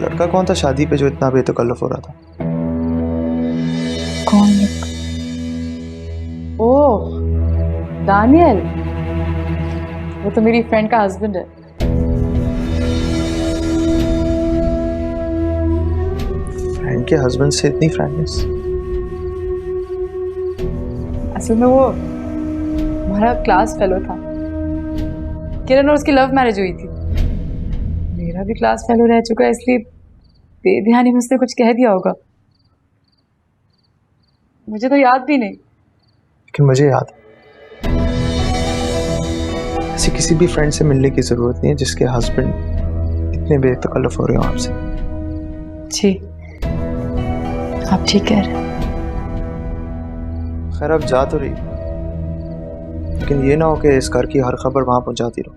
लड़का कौन था शादी पे जो इतना बेतकल्लुफ हो रहा था? कौन लड़का? ओह, दानियल। वो तो मेरी फ्रेंड का हस्बैंड है। फ्रेंड के हस्बैंड से इतनी फ्रेंडनेस? असल में वो हमारा क्लास फेलो था। किरण और उसकी लव मैरिज हुई थी। मेरा भी क्लास फेलो रह चुका है, इसलिए बेध्यानी में उसने कुछ कह दिया होगा। मुझे तो याद भी नहीं। लेकिन मुझे याद है। ऐसी किसी भी फ्रेंड से मिलने की जरूरत नहीं है जिसके हस्बैंड इतने बेतकल्लुफ हो रहे हो आपसे। जी, आप ठीक कह रहे हैं। खैर अब जा तो रही, लेकिन ये ना हो कि इस घर की हर खबर वहां पहुंचाती रहो।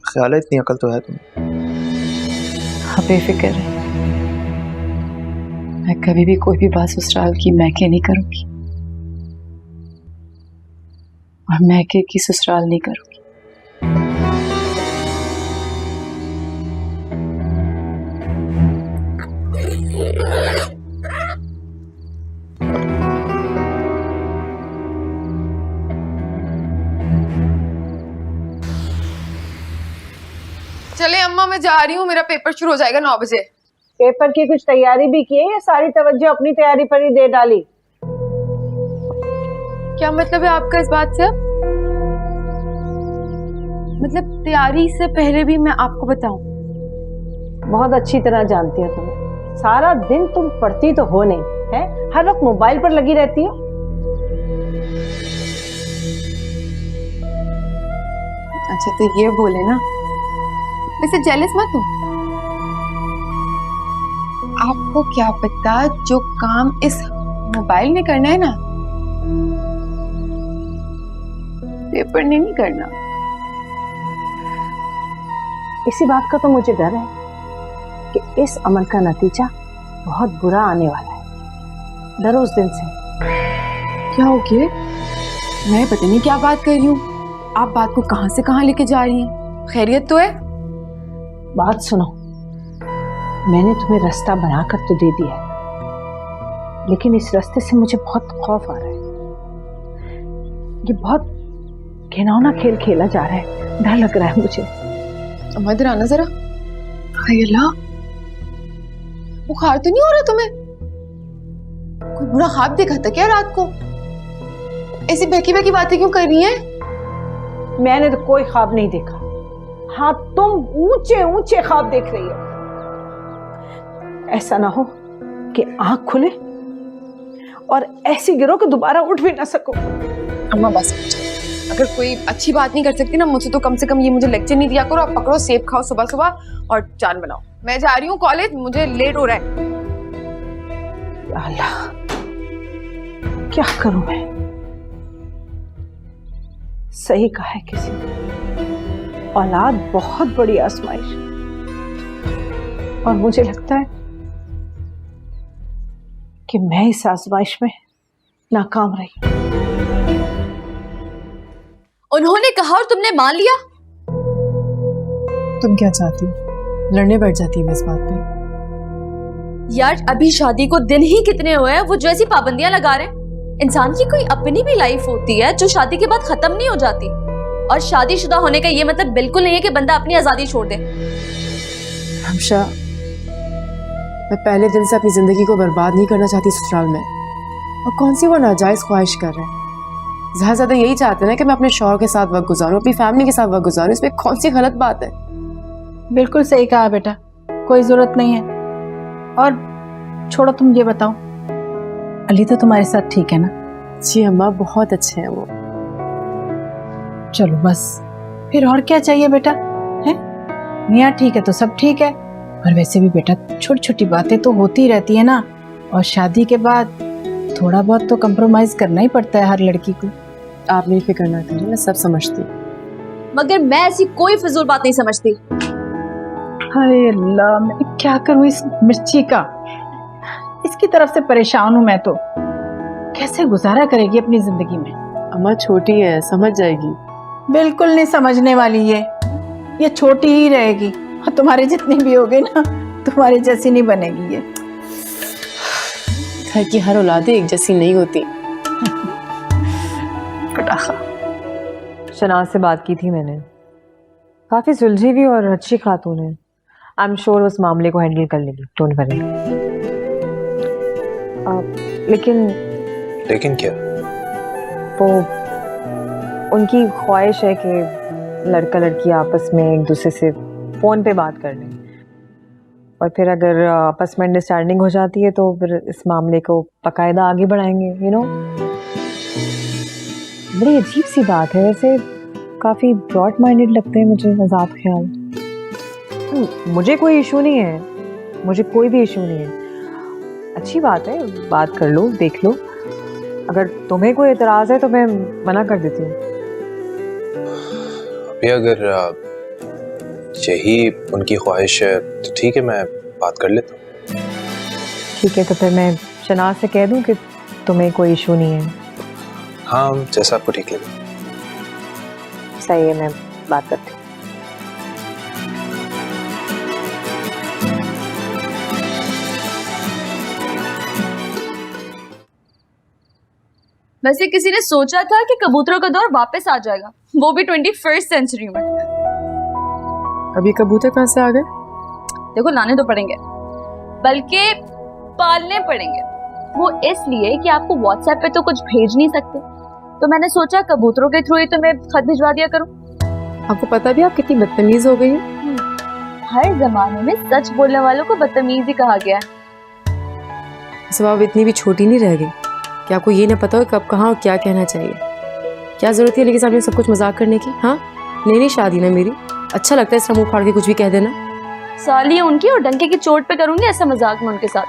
ख्याल है इतनी अकल तो है तुम्हें। आप बेफिक्र रहे, मैं कभी भी कोई भी बात ससुराल की मैके नहीं करूंगी और मैके की ससुराल नहीं करूंगी। चले अम्मा, मैं जा रही हूँ, मेरा पेपर शुरू हो जाएगा 9 बजे। पेपर की कुछ तैयारी भी की है या सारी तवज्जो अपनी तैयारी पर ही दे डाली? क्या मतलब है आपका इस बात से? मतलब तैयारी से पहले भी मैं आपको बताऊं? बहुत अच्छी तरह जानती हो तुम्हें। सारा दिन तुम पढ़ती तो हो नहीं है, हर वक्त मोबाइल पर लगी रहती हो। अच्छा तो ये बोले ना, वैसे जेलस मत हूँ। आपको क्या पता जो काम इस मोबाइल ने करना है ना, पेपर ने नहीं करना। इसी बात का तो मुझे डर है कि इस अमल का नतीजा बहुत बुरा आने वाला है। डरो उस दिन से। क्या हो गया? मैं पता नहीं क्या बात कर रही हूँ। आप बात को कहां से कहां लेके जा रही हैं? खैरियत तो है? बात सुनो, मैंने तुम्हें रास्ता बनाकर तो दे दिया है, लेकिन इस रास्ते से मुझे बहुत खौफ आ रहा है। ये बहुत घिनौना खेल खेला जा रहा है, डर लग रहा है मुझे। अम्मा इधर आना जरा। हाय अल्लाह, बुखार तो नहीं हो रहा तुम्हें? कोई बुरा ख्वाब देखा था क्या रात को? ऐसी बहकी बहकी बातें क्यों कर रही हैं? मैंने तो कोई ख्वाब नहीं देखा। हाँ, तुम ऊंचे ऊंचे ख्वाब देख रही हो। ऐसा ना हो कि आंख खुले और ऐसी गिरो कि दोबारा उठ भी ना सको। अम्मा बस, अगर कोई अच्छी बात नहीं कर सकती ना मुझसे, तो कम से कम ये मुझे लेक्चर नहीं दिया करो। आप पकड़ो, सेब खाओ सुबह सुबह और जान बनाओ। मैं जा रही हूँ कॉलेज, मुझे लेट हो रहा है। अल्लाह, क्या करूं मैं? सही कहा है किसी ने, औलाद बहुत बड़ी आजमाइश, और मुझे लगता है कि मैं इस आजमाइश में नाकाम रही। उन्होंने कहा और तुमने मान लिया? तुम क्या चाहती हो? लड़ने बैठ जाती है इस बात पे? यार अभी शादी को दिन ही कितने हुए हैं, वो जो ऐसी पाबंदियां लगा रहे हैं। इंसान की कोई अपनी भी लाइफ होती है जो शादी के बाद खत्म नहीं हो जाती, और शादीशुदा होने का ये मतलब बिल्कुल नहीं है कि बंदा अपनी आजादी छोड़ दे। हमशा, मैं पहले दिन से अपनी जिंदगी को बर्बाद नहीं करना चाहती ससुराल में, और कौन सी वो नाजायज ख्वाहिश कर रहे हैं। ज्यादा ज्यादा यही चाहते हैं कि मैं अपने शौहर के साथ वक्त गुजारूं, अपनी फैमिली के साथ वक्त गुजारूं। इसमें कौन सी गलत बात है? बिल्कुल सही कहा बेटा, कोई जरूरत नहीं है। और छोड़ो, तुम ये बताओ, अली तो तुम्हारे साथ ठीक है ना? जी अम्मा, बहुत अच्छे हैं वो। चलो बस, फिर और क्या चाहिए बेटा? है मियाँ ठीक है तो सब ठीक है। और वैसे भी बेटा छोटी छोटी बातें तो होती रहती है ना, और शादी के बाद थोड़ा बहुत तो कंप्रोमाइज करना ही पड़ता है हर लड़की को। आप नहीं फिक्र ना करें, मैं सब समझती हूँ। मगर मैं ऐसी कोई फिजूल बात नहीं समझती। हाय अल्लाह, मैं क्या करूँ इस मिर्ची का? इसकी तरफ से परेशान हूँ मैं तो। कैसे गुजारा करेगी अपनी जिंदगी में? अम्मा छोटी है, समझ जाएगी। बिल्कुल नहीं समझने वाली ये छोटी ही रहेगी, और तुम्हारे जितनी भी होगी ना तुम्हारे जैसी नहीं बनेगी ये। घर की हर औलादें एक जैसी नहीं होती। पटाखा। शनाज से बात की थी मैंने, काफ़ी सुलझी हुई और अच्छी खातून है। आई एम श्योर उस मामले को हैंडल कर लेगी, डोंट वरी। लेकिन क्या? वो उनकी ख्वाहिश है कि लड़का लड़की आपस में एक दूसरे से फ़ोन पे बात कर लें, और फिर अगर आपस में अंडरस्टैंडिंग हो जाती है तो फिर इस मामले को बाकायदा आगे बढ़ाएंगे। यू नो, बड़ी अजीब सी बात है वैसे, काफ़ी ब्रॉड माइंडेड लगते हैं मुझे आज़ाद ख्याल। मुझे कोई इशू नहीं है, मुझे कोई भी इशू नहीं है। अच्छी बात है, बात कर लो, देख लो। अगर तुम्हें कोई एतराज़ है तो मैं मना कर देती हूँ। अभी अगर यही उनकी ख्वाहिश है तो ठीक है, मैं बात कर लेता हूँ। ठीक है, तो फिर मैं शनाज से कह दूँ कि तुम्हें कोई इशू नहीं है। हाँ, जैसा आपको ठीक लगे। सही है, मैं बात करती हूँ। वैसे किसी ने सोचा था कि कबूतरों का दौर वापस आ जाएगा, वो भी 21st सेंचुरी में। अभी कबूतर कहाँ से आ गए? देखो, लाने तो पड़ेंगे, बल्कि पालने पड़ेंगे। वो इसलिए कि आपको व्हाट्सएप पे तो कुछ भेज नहीं सकते, तो मैंने सोचा कबूतरों के थ्रू ही तुम्हें खत भिजवा दिया करूं। आपको पता भी आप कितनी बदतमीज हो गई हैं? हर जमाने में सच बोलने वालों को बदतमीज ही कहा गया है। सब आप इतनी भी छोटी नहीं रह गई कि आपको ये ना पता हो कब कहाँ और क्या कहना चाहिए। क्या जरूरत है लेकिन सामने सब कुछ मजाक करने की? हाँ, नई शादी ना मेरी, अच्छा लगता है इस तरह मुंह फाड़ के कुछ भी कह देना। साली है उनकी और डंके की चोट पे करूंगी ऐसा मजाक में उनके साथ,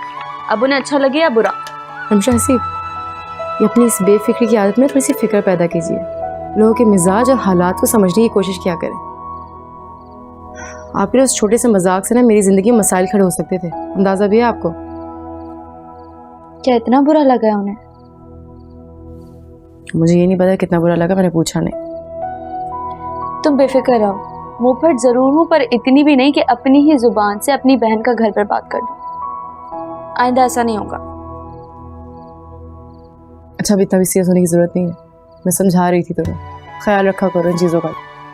अब उन्हें अच्छा लगे या बुरा। हमशा हसीब, ये अपनी इस बेफिक्री की आदत में थोड़ी सी फिक्र पैदा कीजिए। लोगों के मिजाज और हालात को समझने की कोशिश किया करें। आपके उस छोटे से मजाक से ना मेरी जिंदगी में मसाइल खड़े हो सकते थे, अंदाजा भी है आपको? क्या इतना बुरा लगा है उन्हें? मुझे ये नहीं पता कितना बुरा लगा, मैंने पूछा नहीं। तुम बेफिक्र रहो, मुंह फट जरूर हूं पर इतनी भी नहीं कि अपनी ही जुबान से अपनी बहन का घर पर बात कर दूं। आइंदा ऐसा नहीं होगा। अच्छा, अभी इतना भी सीरियस होने की जरूरत नहीं है, मैं समझा रही थी तुम्हें। ख्याल रखा करो इन चीज़ों का,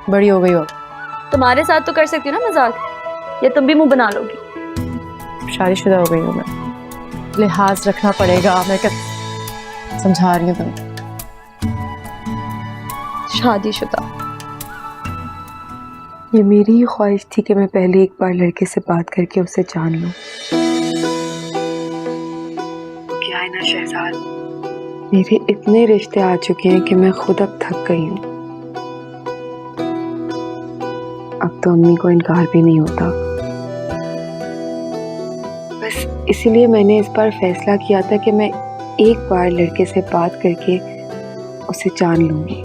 बड़ी हो गई हो। तुम्हारे साथ तो कर सकती हूँ ना मजाक, या तुम भी मुंह बना लोगी? शादीशुदा हो गई हूँ मैं, लिहाज रखना पड़ेगा। मैं क्या समझा रही हूँ तुम्हें? शादीशुदा। ये मेरी ही ख्वाहिश थी कि मैं पहले एक बार लड़के से बात करके उसे जान लूं। क्या है ना शहजाद, मेरे इतने रिश्ते आ चुके हैं कि मैं खुद अब थक गई हूँ। अब तो अम्मी को इनकार भी नहीं होता। बस इसीलिए मैंने इस बार फैसला किया था कि मैं एक बार लड़के से बात करके उसे जान लूंगी।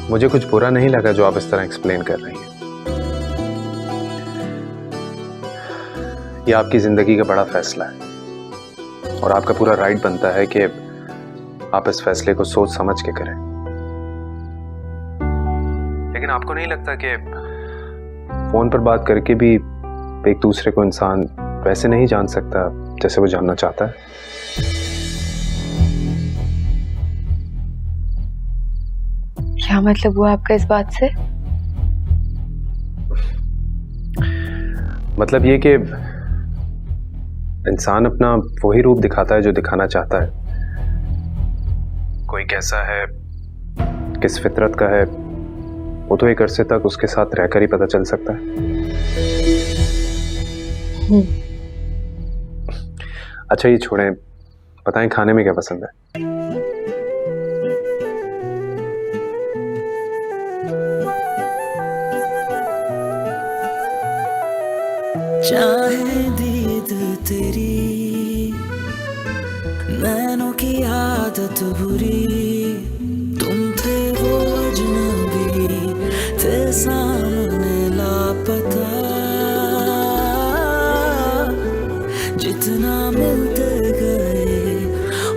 मुझे कुछ बुरा नहीं लगा जो आप इस तरह एक्सप्लेन कर रही हैं। ये आपकी जिंदगी का बड़ा फैसला है और आपका पूरा राइट बनता है कि आप इस फैसले को सोच समझ के करें। लेकिन आपको नहीं लगता कि फोन पर बात करके भी एक दूसरे को इंसान वैसे नहीं जान सकता जैसे वो जानना चाहता है? क्या मतलब हुआ आपका इस बात से? मतलब ये कि इंसान अपना वही रूप दिखाता है जो दिखाना चाहता है। कोई कैसा है, किस फितरत का है, वो तो एक अरसे तक उसके साथ रहकर ही पता चल सकता है। अच्छा ये छोड़ें, बताएं खाने में क्या पसंद है? चाहे दीद तेरी, नैनों की आदत बुरी, तुम थे वो अजनबी, थे सामने लापता, जितना मिलते गए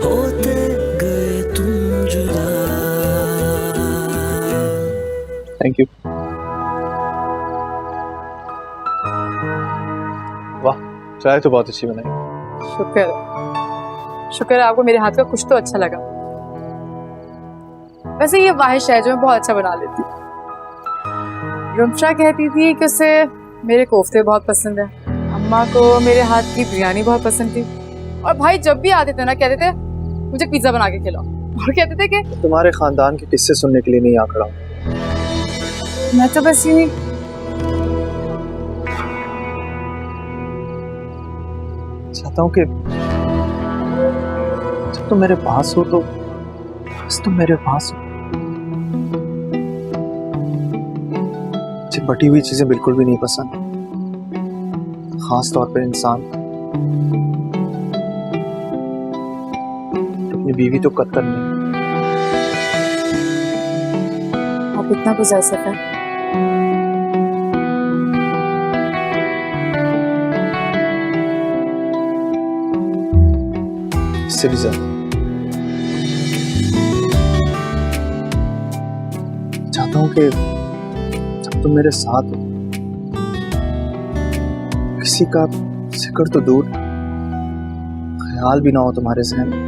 होते गए तुम जुदा। Thank you. चाय तो बहुत अच्छी बनाई। शुक्र शुक्र है आपको मेरे हाथ का कुछ तो अच्छा लगा। वैसे ये वाहिश है जो मैं बहुत अच्छा बना लेती हूँ। रुमशा कहती थी कि उसे मेरे कोफ्ते बहुत पसंद है, अम्मा को मेरे हाथ की बिरयानी बहुत पसंद थी, और भाई जब भी आते थे ना कहते थे मुझे पिज्जा बना के खिलाओ, और कहते थे कि तुम्हारे खानदान के किस्से सुनने के लिए नहीं आ खड़ा हूं। मैं तो बस यूं ही चाहता हूँ कि जब तुम मेरे पास हो तो बस तुम मेरे पास हो। मुझे बटी हुई चीजें बिल्कुल भी नहीं पसंद, खास तौर पर इंसान। अपनी बीवी तो कत्तर नहीं। आप इतना पोजेसिव है। इससे भी ज्यादा चाहता हूँ कि जब तुम मेरे साथ हो किसी का जिक्र तो दूर, ख्याल भी ना हो तुम्हारे जहन में।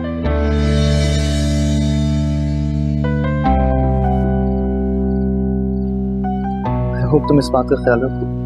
आई होप तुम इस बात का ख्याल रखो।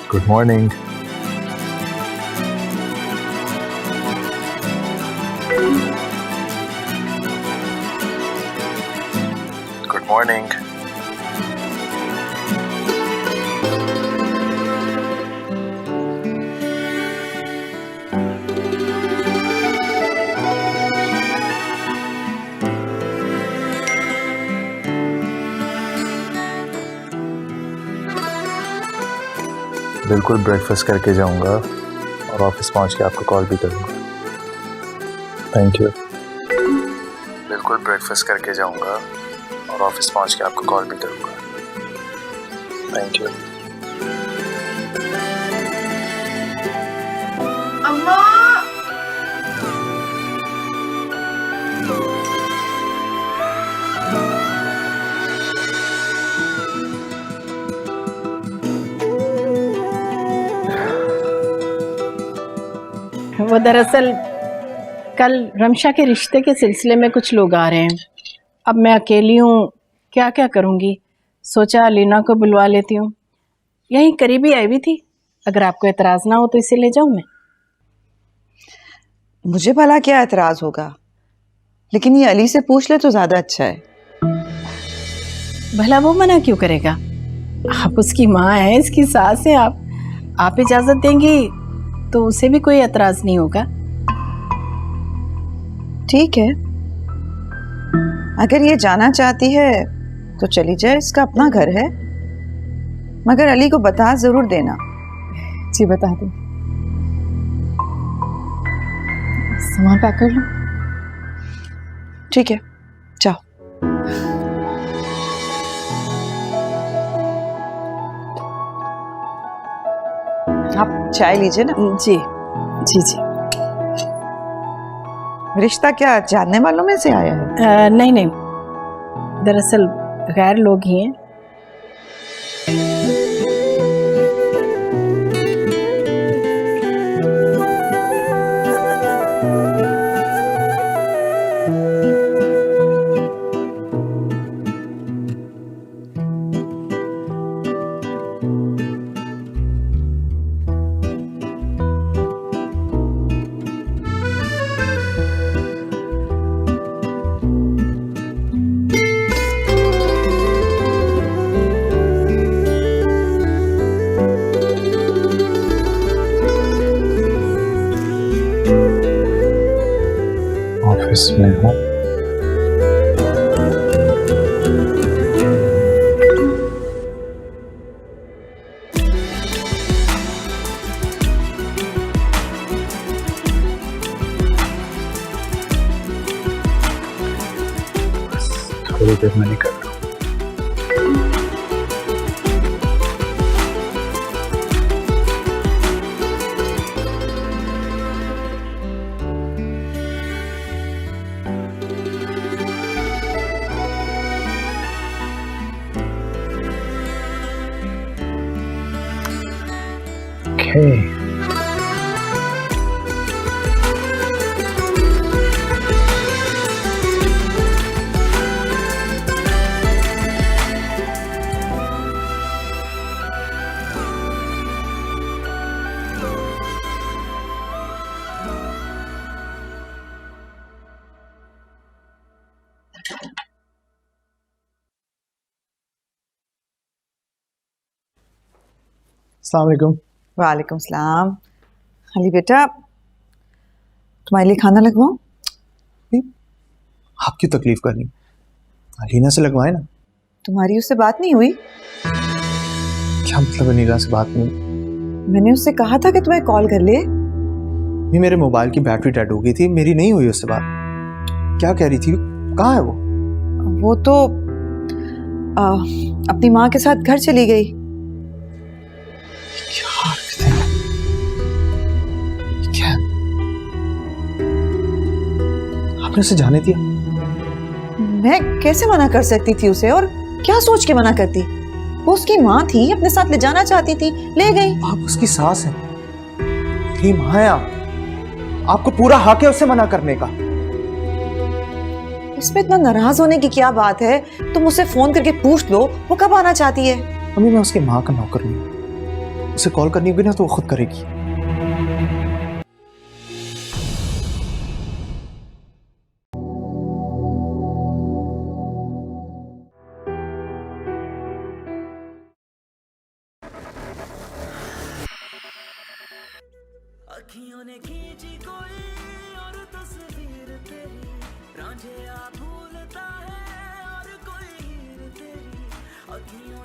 Good morning. Good morning. बिल्कुल ब्रेकफास्ट करके जाऊंगा और ऑफिस पहुंच के आपको कॉल भी करूंगा। Thank you. बिल्कुल ब्रेकफास्ट करके जाऊंगा और ऑफिस पहुंच के आपको कॉल भी करूंगा। Thank you. अम्मा वो दरअसल कल रमशा के रिश्ते के सिलसिले में कुछ लोग आ रहे हैं। अब मैं अकेली हूँ, क्या क्या करूँगी, सोचा लीना को बुलवा लेती हूँ। यहीं करीबी आई भी थी, अगर आपको एतराज़ ना हो तो इसे ले जाऊँ मैं। मुझे भला क्या एतराज़ होगा, लेकिन ये अली से पूछ ले तो ज़्यादा अच्छा है। भला वो मना क्यों करेगा? आप उसकी माँ हैं, इसकी सास हैं। आप इजाज़त देंगी तो उसे भी कोई एतराज़ नहीं होगा। ठीक है, अगर ये जाना चाहती है तो चली जाए, इसका अपना घर है। मगर अली को बता ज़रूर देना। जी बता दो। सामान पैक कर लो। ठीक है, जाओ। आप चाय लीजिए ना। जी जी जी। रिश्ता क्या जानने वालों में से आया है? नहीं नहीं, दरअसल गैर लोग ही हैं। ऑफिस में हूँ। थोड़ी देर में निकलता हूँ। Okay. अस्सलाम वालेकुम। वालेकुम सलाम। अली बेटा, तुम्हारे लिए खाना लगवाऊं? आप क्यों तकलीफ करनी, अलीना से लगवाए ना। तुम्हारी उससे बात नहीं हुई? क्या मतलब अलीना से बात नहीं? मैंने उससे कहा था कि तुम्हें कॉल कर ले। भी मेरे मोबाइल की बैटरी डेड हो गई थी, मेरी नहीं हुई उससे बात। क्या कह रही थी, कहाँ है वो? वो तो अपनी माँ के साथ घर चली गई। क्या आपने उसे जाने दिया? मैं कैसे मना कर सकती थी उसे, और क्या सोच के मना करती? वो उसकी माँ थी, अपने साथ ले जाना चाहती थी, ले गई। आप उसकी सास हैं, मेरी माँ है आप। आपको पूरा हक है उससे मना करने का। इसमें इतना नाराज होने की क्या बात है? तुम उसे फोन करके पूछ लो वो कब आना चाहती है। अम्मी, मैं उसकी माँ का नौकर नहीं हूँ। उसे कॉल करनी होगी ना तो वो खुद करेगी। अखियों ने खींची कोई और तस्वीर तेरी, रांझे आ भूलता है और कोई हीर तेरी। अखियों